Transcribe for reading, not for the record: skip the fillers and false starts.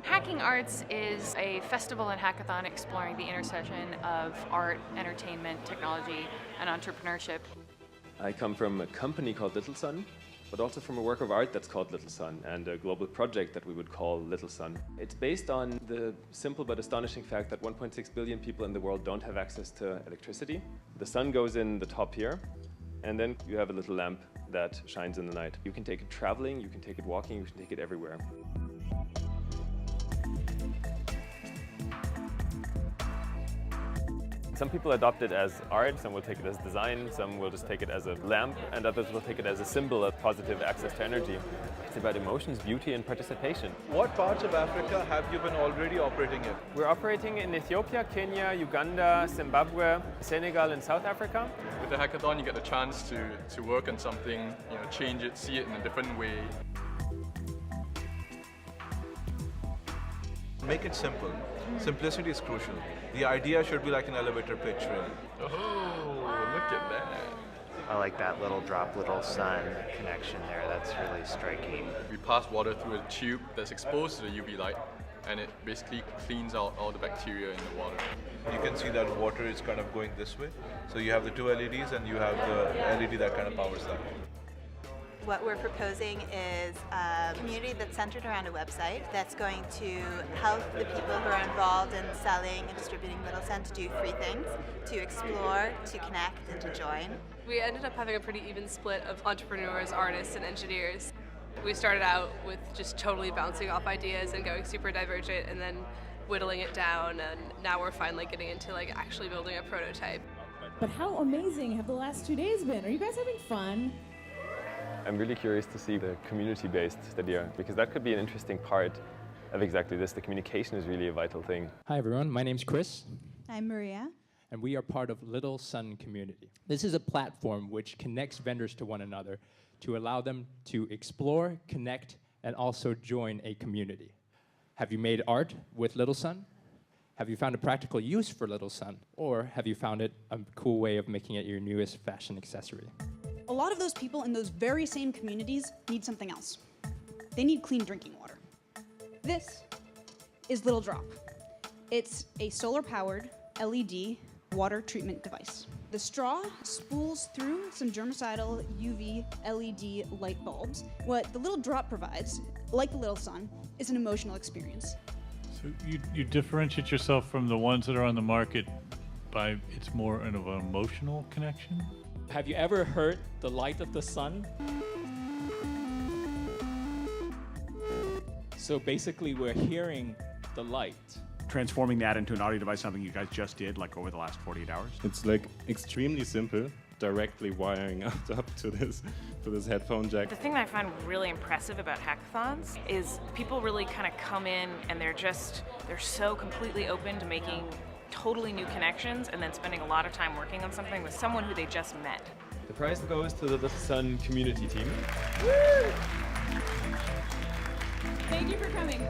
Hacking Arts is a festival and hackathon exploring the intersection of art, entertainment, technology, and entrepreneurship. I come from a company called Little Sun, but also from a work of art that's called Little Sun and a global project that we would call Little Sun. It's based on the simple but astonishing fact that 1.6 billion people in the world don't have access to electricity. The sun goes in the top here, and then you have a little lamp that shines in the night. You can take it traveling, you can take it walking, you can take it everywhere. Some people adopt it as art, some will take it as design, some will just take it as a lamp, and others will take it as a symbol of positive access to energy. It's about emotions, beauty, and participation. What parts of Africa have you been already operating in? We're operating in Ethiopia, Kenya, Uganda, Zimbabwe, Senegal, and South Africa. With the hackathon, you get the chance to work on something, change it, see it in a different way. Make it simple. Simplicity is crucial. The idea should be like an elevator pitch, really. Oh, look at that. I like that little drop, little sun connection there. That's really striking. We pass water through a tube that's exposed to the UV light, and it basically cleans out all the bacteria in the water. You can see that water is kind of going this way. So you have the two LEDs and you have the LED that kind of powers that. What we're proposing is a community that's centered around a website that's going to help the people who are involved in selling and distributing Little Sun to do three things: to explore, to connect, and to join. We ended up having a pretty even split of entrepreneurs, artists, and engineers. We started out with just totally bouncing off ideas and going super divergent, and then whittling it down, and now we're finally getting into actually building a prototype. But how amazing have the last 2 days been? Are you guys having fun? I'm really curious to see the community-based idea, because that could be an interesting part of exactly this. The communication is really a vital thing. Hi everyone, my name's Chris. I'm Maria. And we are part of Little Sun Community. This is a platform which connects vendors to one another to allow them to explore, connect, and also join a community. Have you made art with Little Sun? Have you found a practical use for Little Sun? Or have you found it a cool way of making it your newest fashion accessory? A lot of those people in those very same communities need something else. They need clean drinking water. This is Little Drop. It's a solar-powered LED water treatment device. The straw spools through some germicidal UV LED light bulbs. What the Little Drop provides, like the Little Sun, is an emotional experience. So you differentiate yourself from the ones that are on the market by it's more of an emotional connection? Have you ever heard the light of the sun? So basically we're hearing the light. Transforming that into an audio device, something you guys just did over the last 48 hours? It's extremely simple, directly wiring up to this headphone jack. The thing that I find really impressive about hackathons is people really kind of come in and they're so completely open to making totally new connections and then spending a lot of time working on something with someone who they just met. The prize goes to the Little Sun community team. Thank you for coming.